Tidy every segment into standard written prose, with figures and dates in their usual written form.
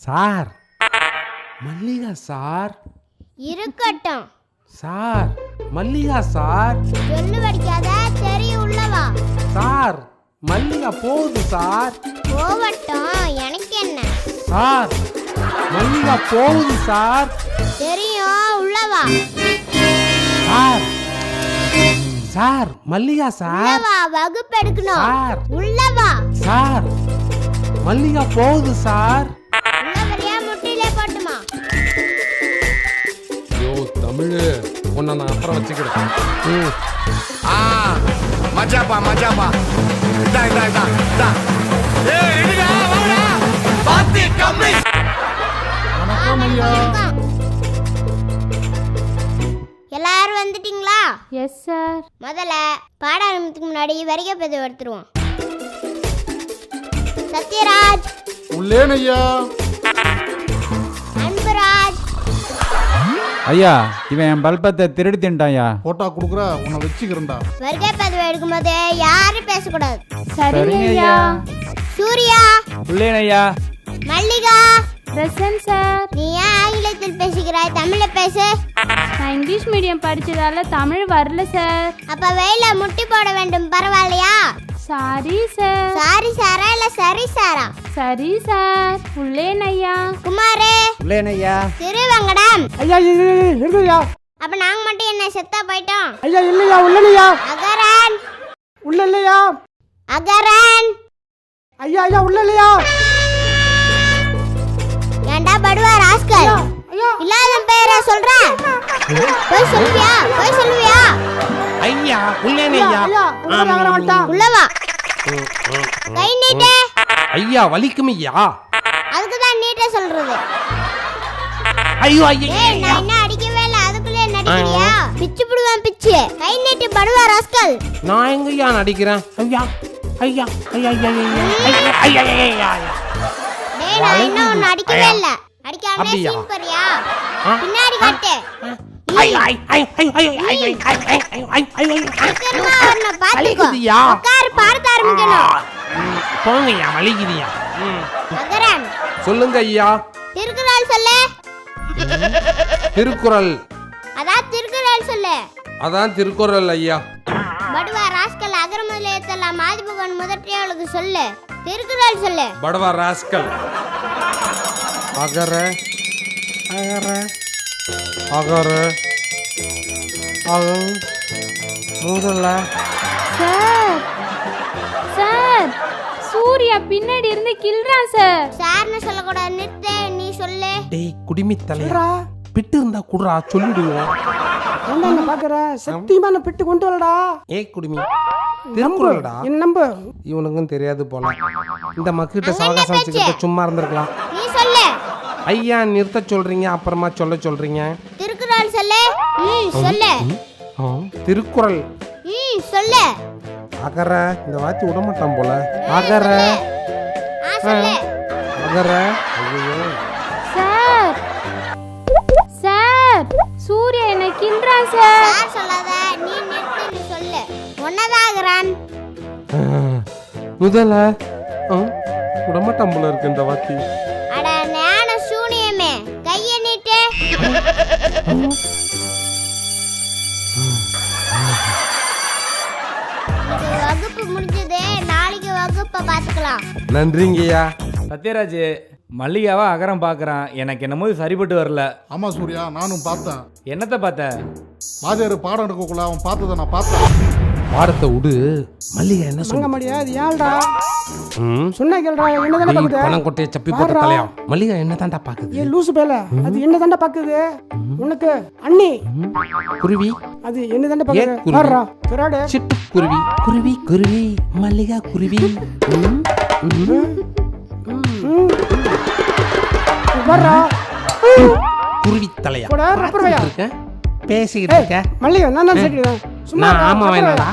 Sir, Mallika sir. இருக்கட்டும் sir, Mallika sir. சொல்லு வடிக்காத, தெரியும் உள்ளவா. சார், மல்லிகா போகுது சார். போகட்டும், எனக்கு என்ன. சார், மல்லிகா போகுது சார். தெரியும் உள்ளவா. Sir, sir, Mallika sir. உள்ளவா, வகுப்பு எடுக்கணும். சார், உள்ளவா. சார், மல்லிகா போகுது சார். உள்ளவரையா முட்டிலே போட்டுமா? ஐயோ தமிழ், உன்னை நான் அப்புறம் வச்சுக்கிறேன். மஜாப்பா மஜாப்பா. இதா இதா இதா இதா. ஏய் எடுடா வாடா. பாத்தி கம்மி. வணக்கம் ஐயா. எல்லாரும் வந்துட்டீங்களா? Yes sir. முதல்ல பாட ஆரம்பத்துக்கு முன்னாடி வரிகை பதிவு எடுத்துருவோம். சத்யராஜ் உள்ளேன் ஐயா. அன்புராஜ். ஐயா, இவன் என் பல்பத்தை திருடி தின்ட்டாயா. போட்டா குடுக்குற, உன்னை வச்சுக்கிறேன்டா. வருகை பதிவு எடுக்கும்போது யாரும் பேசக்கூடாது. சரிங்க ஐயா. சூர்யா. உள்ளேன் ஐயா. மல்லிகா. Present sir. நீ ஏன் ஆங்கிலத்தில் பேசுகிறாய்? தமிழ்ல பேசு. நான் இங்கிலீஷ் மீடியம் படிச்சதால தமிழ் வரல சார். அப்ப வெயில முட்டி போட வேண்டும், பரவாயில்லையா? Sorry sir. சாரி சாரா இல்ல சரி சாரா? சரி சார். உள்ளேன் ஐயா. குமாரே. உள்ளேன் ஐயா. திருவங்கடம். ஐயா இல்லையா? அப்ப நாங்க மட்டும் என்ன செத்தா போயிட்டோம்? ஐயா இல்லையா, உள்ளலையா? அகரன். உள்ள இல்லையா? அகரன். ஐயா ஐயா உள்ள இல்லையா? ஏண்டா படுவா ராஸ்கல், இல்லாத பேரை சொல்ற. போய் சொல்வியா? போய் சொல்வியா? ஐயா உள்ளேனே ஐயா. உள்ளவா. கை நீட்டே. ஐயா வலிக்கும் ஐயா. அதுக்கு தான் நீட்டே சொல்றது. ஐயோ ஐயா. ஏய், நான் என்ன அடிக்கவே இல்ல, அதுக்குள்ளே நடிக்கிறியா? பிச்சு புடுவேன் பிச்சு. கை நீட்டி படுவா ராஸ்கல். நான் எங்க ஐயா நடிக்கிறேன்? ஐயா ஐயா ஐயா ஐயா ஐயா ஐயா ஐயா. டேய், நான் இன்னும் ஒன்னு அடிக்கவே இல்ல. அடிக்காம சீன் போறியா? பின்னாடி காட்டு. சீக்கிரமா வரணும், பாத்துக்கோ. உட்காரு, பார்த்து ஆரம்பிக்கணும். போங்கய்யா, வலிக்குதியா. அகரன். சொல்லுங்க ஐயா. திருக்குறள் சொல்லு. திருக்குறள். அதான் திருக்குறள் சொல்லு. அதான் திருக்குறள் ஐயா. படுவா ராஸ்கல், அகர முதல எழுத்தெல்லாம் மாதிபுகன் முதற்றியவளுக்கு சொல்லு. திருக்குறள் சொல்லு. படவா ராஸ்கல். அகர அகர அகர அகம் முதல்ல. சார், சார், சூர்யா பின்னாடி இருந்து கில்றான் சார். சார்னு சொல்லக்கூடாது, நிறுத்து. நீ சொல்லு. டேய் குடிமி தலையா, பிட்டு இருந்தா குடுறா, சொல்லிடுவோம். என்ன பாக்குற? சத்தியமான பெட்டு கொண்டு வரடா. ஏய் குடிமி, திருக்குறள்டா. என்ன நம்ப? இவனுக்கும் தெரியாது போல. இந்த மக்கிட்ட சவகாசம் வச்சுக்கிட்டு சும்மா இருந்திருக்கலாம். நீ சொல்லு. ஐயா நிறுத்த சொல்றீங்க, அப்புறமா சொல்றீங்க. திருக்குறள் சொல்லு. சொல்லு. திருக்குறள். சொல்லு. அகர, இந்த வாத்தி விட மாட்டான் போல. அகர சொல்லு. அகர. ஐயோ சார், சார், சூர்யா என்ன கில்றான் சார். சார் சொல்லாத, நீ நிறுத்து. நீ சொல்லு. ஒன்னதான் அகரன். முதல்ல விடமாட்டான் போல இருக்கு இந்த வாத்தி. அட ஞான சூனியமே, கைய நீட்டு. வகுப்பு முடிஞ்சது, நாளைக்கு வகுப்பை பாத்துக்கலாம். நன்றிங்கய்யா. சத்யராஜ், மல்லிகாவா அகரம் பார்க்குறான். எனக்கு என்னமோ சரிப்பட்டு வரல. ஆமா சூர்யா, நானும் பார்த்தேன். என்னத்தை பார்த்த? வாத்தியார் பாடம் எடுக்கக்குள்ள அவன் பார்த்ததை நான் பார்த்தேன். பாடத்தை விடு. மல்லிகா என்ன சொல்ல முடியா? அது ஏன்டா சொன்ன கேள்றா? என்ன தான்டா பாக்குது? பணம் கொட்டைய சப்பி போட்ட தலையா. மல்லிகா என்ன தான்டா பாக்குது? ஏ லூசு பேல, அது என்ன தான்டா பாக்குது? உனக்கு அண்ணி குருவி அது என்ன தான்டா பாக்குது? பாருடா பிராடே. சிட்டு குருவி குருவி குருவி மல்லிகா குருவி. பாருடா குருவி தலையா. போடா ரப்பரையா. பேசிக்கிட்டு இருக்க மல்லிகா நான் தான் சொல்றேன். சும்மா ஆமா வேணாடா.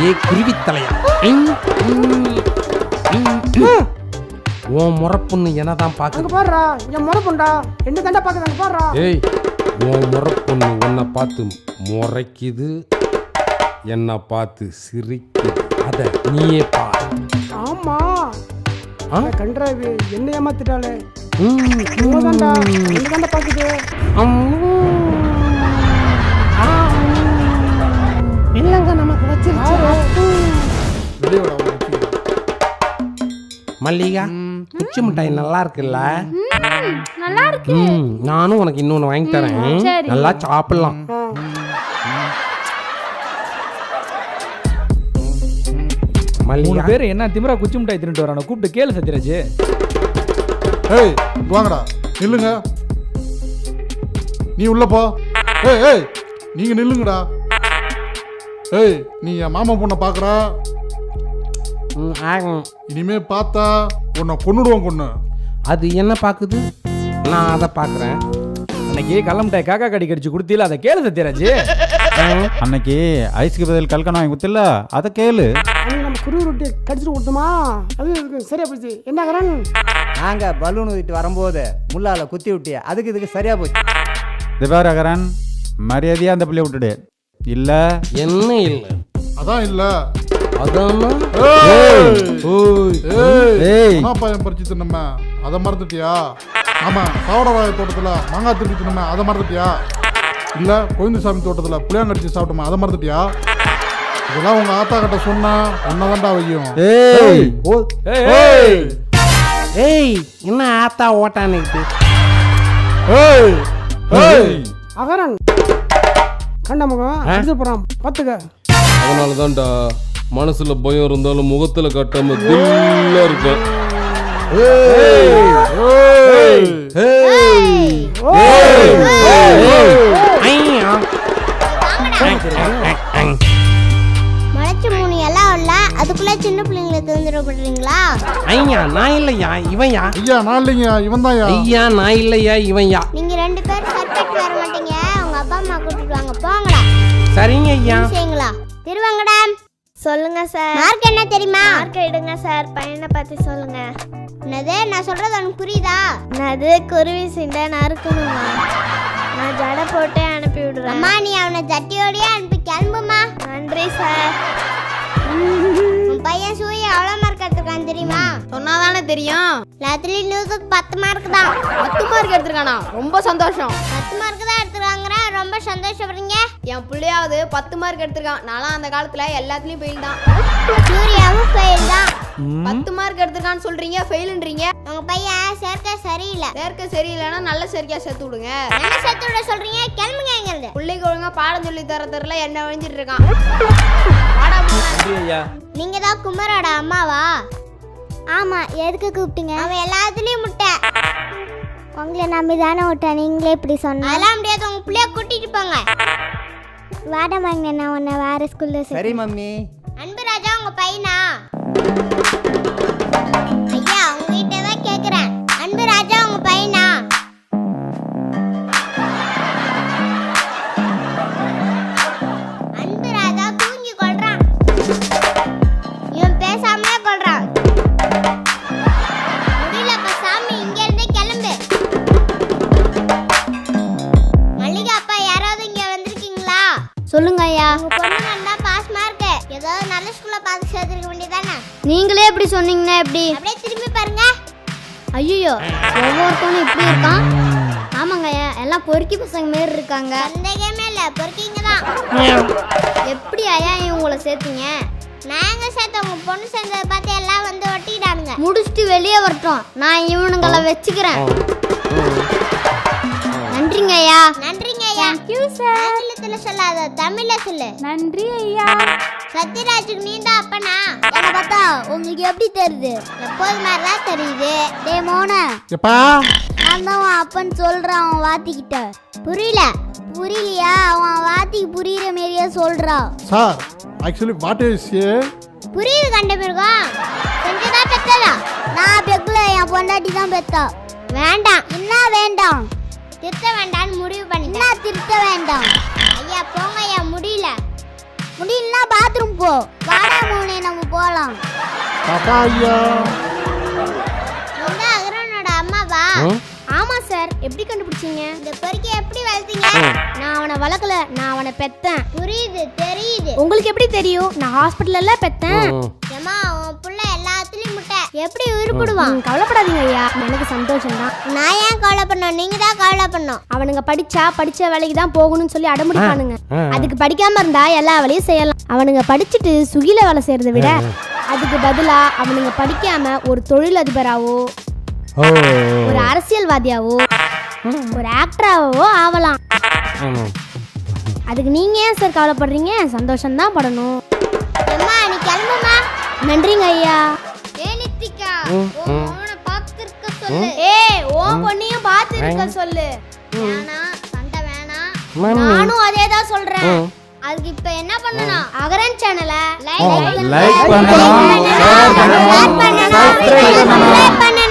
ஏ குருவி தலையா. உன் முறை பொண்ணு என்னதான் அங்க பாக்குது. பாடுறா என் முறை பொண்டா என்ன தாண்டா பாக்குது அங்க பாடுறா ஏய், உன் முறை பொண்ணு உன்னை பார்த்து முறைக்குது, என்னை பார்த்து சிரிக்குது. அத நீயே பாரு. ஆமா ஆ? கன்றாவி என்ன ஏமாத்திட்டாளே தாண்டா என்ன தாண்டா பாக்குது இல்லங்க நமக்கு வச்சிருச்சு. வெளியே விட அவனை வச்சுக்கிறேன். மல்லிகா, குச்சி மிட்டாய் நல்லா இருக்குல்ல? நல்லா இருக்கு. நானும் உனக்கு இன்னொன்னு வாங்கி தரேன். சரி. நல்லா சாப்பிடலாம். மூணு மல்லிகா, பேர் என்ன திமிரா குச்சி மிட்டாய் தின்னுட்டு வரானோ, கூப்பிட்டு கேளு சத்யராஜ். ஏய் இங்க வாங்கடா, நில்லுங்க. நீ உள்ள போ. ஏய் ஏய் நீங்க நில்லுங்கடா. ஏய் நீ என் மாமா பொண்ணை பாக்குற, ஆகும். இனிமே பார்த்தா உன்னை கொன்னுடுவோம் கொன்னு. அது என்ன பாக்குது, நான் அதை பாக்குறேன். அன்னைக்கு கள்ள மிட்டாய் காக்கா கடி கடிச்சு கொடுத்தீல, அதை கேளு சத்யராஜ். அன்னைக்கு ஐஸ்க்கு பதில் கல்கனா வாங்கி கொடுத்தில்ல, அதை கேளு. அன்னைக்கு நம்ம குருவி ரொட்டி கடிச்சிட்டு கொடுத்தோமா, அது இருக்கு சரியா போச்சு. என்ன கரண் நாங்க பலூன் ஊதிட்டு வரும்போது முள்ளால குத்தி விட்டிய, அதுக்கு இதுக்கு சரியா போச்சு. இது வேற அகரன், மரியாதையா அந்த பிள்ளைய விட்டுடு. இல்ல என்ன இல்லை அதான் இல்ல. அதானா? ஏய் பையன் பறிச்சு தின்னமே அதை மறந்துட்டியா? ஆமா பாவடவாய தோட்டத்துல மாங்காய் திருப்பி தின்னமே அதை மறந்துட்டியா? இல்ல கோவிந்தசாமி தோட்டத்துல புளியாங்கடிச்சு சாப்பிட்டோமே அதை மறந்துட்டியா? இதெல்லாம் உங்க ஆத்தா கிட்ட சொன்னா ஒன்னதாண்டா வையும். ஏய் ஏய் ஏய், என்ன ஆத்தா ஓட்டானுக்கிட்டு? ஏய் ஏய் அகரன் கண்ட முகம் அடிச்சு போறான் பாத்துக்க. அதனால தான்டா மனசுல பயம் இருந்தாலும் முகத்துல காட்டாம தில்லா இருக்கும். முளைச்சு 3 எல்லாம் இல்ல, அதுக்குள்ள சின்ன பிள்ளைங்களை தெரிஞ்சிடப்படுறீங்களா? ஐயா நான் இல்லையா, இவன்யா. ஐயா நான் இல்லைங்க, இவன் தான். ஐயா நான் இல்லையா, இவன்யா. நீங்க 2 பேரும் சர்க்கட் வர மாட்டீங்க, உங்க அப்பா அம்மா கூட்டிட்டு வாங்க போங்கடா. சரிங்க ஐயா. செய்யுங்களா திருவாங்கடா. சொல்லுங்க சார். மார்க் என்ன தெரியுமா? மார்க் எடுங்க சார், பையனை பத்தி சொல்லுங்க. என்னது நான் சொல்றது உனக்கு புரியுதா? என்னது குருவி சிண்டை நறுக்கணுமா? நான் ஜடை போட்டு அனுப்பி விடுறேன். அம்மா நீ அவனை ஜட்டியோடயே அனுப்பி கிளம்புமா. நன்றி சார். உன் பையன் சூரிய எவ்வளவு மார்க் எடுத்திருக்கான் தெரியுமா? சொன்னாதானே தெரியும். எல்லாத்துலயும் 100க்கு 10 மார்க் தான். 10 மார்க் எடுத்திருக்கானா? ரொம்ப சந்தோஷம். 10 மார்க் தான் எடுத்துருக்காங்க, ரொம்ப சந்தோஷப்படுறீங்க. என் பிள்ளையாவது 10 மார்க் எடுத்திருக்கான். நான்லாம் அந்த காலத்துல எல்லாத்துலயும் ஃபெயில் தான். சூர்யாவும் ஃபெயில் தான். 10 மார்க் எடுத்திருக்கான்னு சொல்றீங்க, ஃபெயில்ன்றீங்க. உங்க பையன் சேர்க்கை சரியில்லை. சேர்க்க சரியில்லைன்னா நல்ல சேர்க்கையா சேர்த்து விடுங்க. என்ன சேர்த்து விட சொல்றீங்க? கிளம்புங்க இங்க இருந்து. பிள்ளைக்கு ஒழுங்கா பாடம் சொல்லி தரல என்ன வழிஞ்சிட்டு இருக்கான். பாடா ஐயா நீங்க தான் குமரோட அம்மாவா? ஆமா. எதுக்கு கூப்பிட்டீங்க? அவன் எல்லாத்துலயும் முட்டை. உங்களை நம்பி தானே விட்டேன், நீங்களே இப்படி சொன்ன. அதெல்லாம் முடியாது, உங்க பிள்ளைய கூட்டிட்டு போங்க. வாட வாங்க, நான் உன்னை வேற ஸ்கூல்ல சரி மம்மி. அன்பு ராஜா உங்க பையனா? ஐயா உங்ககிட்ட தான் கேக்குறேன். அன்பு ராஜா உங்க பையனா? அன்பு ராஜா தூங்கி கொள்றான். இவன் பேசாமலே கொள்றான். முடியல சாமி, இங்க இருந்து கிளம்பு. மல்லிகா அப்பா யாராவது இங்க வந்திருக்கீங்களா? சொல்லுங்க ஐயா. உங்க பொண்ணு நல்லா பாஸ் மார்க், ஏதாவது நல்ல ஸ்கூல்ல பார்த்து சேர்த்துக்க வேண்டியதானே? நீங்களே இப்படி சொன்னீங்கன்னா எப்படி? அப்படியே திரும்பி பாருங்க. ஐயோ ஒவ்வொருத்தனும் இப்படி இருக்கான். ஆமாங்க ஐயா, எல்லாம் பொறுக்கி பசங்க மாரி இருக்காங்க. சந்தேகமே இல்ல, பொறுக்கிங்க தான். எப்படி ஐயா இவங்களை சேர்த்தீங்க? நாங்க சேர்த்த உங்க பொண்ணு சேர்ந்ததை பார்த்து எல்லாம் வந்து ஒட்டிட்டானுங்க. முடிச்சுட்டு வெளியே வரட்டும், நான் இவனுங்களை வச்சுக்கிறேன். நன்றிங்க ஐயா. நன்றிங்க ஐயா. ஆங்கிலத்துல சொல்லாத, தமிழ்ல சொல்லு. நன்றி ஐயா. சத்யராஜுக்கு நீ தான் அப்பனா? என்ன பார்த்தா உங்களுக்கு எப்படி தெரியுது? எப்போது மாதிரிலாம் தெரியுது. டே மோன, எப்பா நான் தான் அவன் அப்பன்னு சொல்றான். அவன் வாத்திக்கிட்ட புரியல. புரியலையா? அவன் வாத்திக்கு புரியுற மாரியே சொல்றான். சார் ஆக்சுவலி வாட் இஸ் புரியுது கண்டுபிடிக்கும். செஞ்சதா பெத்ததா? நான் பெக்கல, என் பொண்டாட்டி தான் பெத்தா. வேண்டாம். என்ன வேண்டாம்? திருத்த வேண்டாம்னு முடிவு பண்ணிட்டேன். என்ன திருத்த வேண்டாம்? ஐயா போங்க ஐயா, முடியல. முடியலன்னா பாத்ரூம் போ. வாடா மோனே, நம்ம போலாம். பாப்பா ஐயா. ஆமா சார். எப்படி கண்டுபிடிச்சீங்க? இந்த பொறுக்கி எப்படி வளர்த்தீங்க? நான் அவனை வளர்க்கல, நான் அவனை பெத்தேன். புரியுது, தெரியுது. உங்களுக்கு எப்படி தெரியும்? நான் ஹாஸ்பிடல்ல பெத்தேன். ஏமா உன் புள்ள எல்லாத்துலயும் முட்டை எப்படி உருப்பிடுவான்? கவலைப்படாதீங்க ஐயா, எனக்கு சந்தோஷம் தான். நான் ஏன் கவலைப்படணும்? நீங்க தான் கவலைப்படணும். அவனுங்க படிச்ச வேலைக்கு தான் போகணும்னு சொல்லி அடம்பிடிப்பானுங்க. அதுக்கு படிக்காம இருந்தா எல்லா வேலையும் செய்யலாம். அவனுங்க படிச்சுட்டு சுகில வேலை செய்யறதை விட அதுக்கு பதிலா அவனுங்க படிக்காம ஒரு தொழிலதிபராவோ ஒரு அரசியல்வாதியாவோ ஒரு ஆக்டராவோ ஆகலாம். அதுக்கு நீங்க ஏன் சார் கவலைப்படுறீங்க? சந்தோஷம் தான் படணும். அம்மா நீ கிளம்புமா. நன்றிங்க ஐயா. ஏ நித்திகா, ஓன பாத்துக்க சொல்லு. ஏய் ஓன் பொண்ணையும் பாத்துக்க சொல்லு. வேணா சண்டை வேணாம். நானும் அதே தான் சொல்றேன். அதுக்கு இப்ப என்ன பண்ணணும்? அகரன் சேனலை லைக் பண்ணணும், ஷேர் பண்ணணும், சப்ஸ்கிரைப் பண்ணணும்.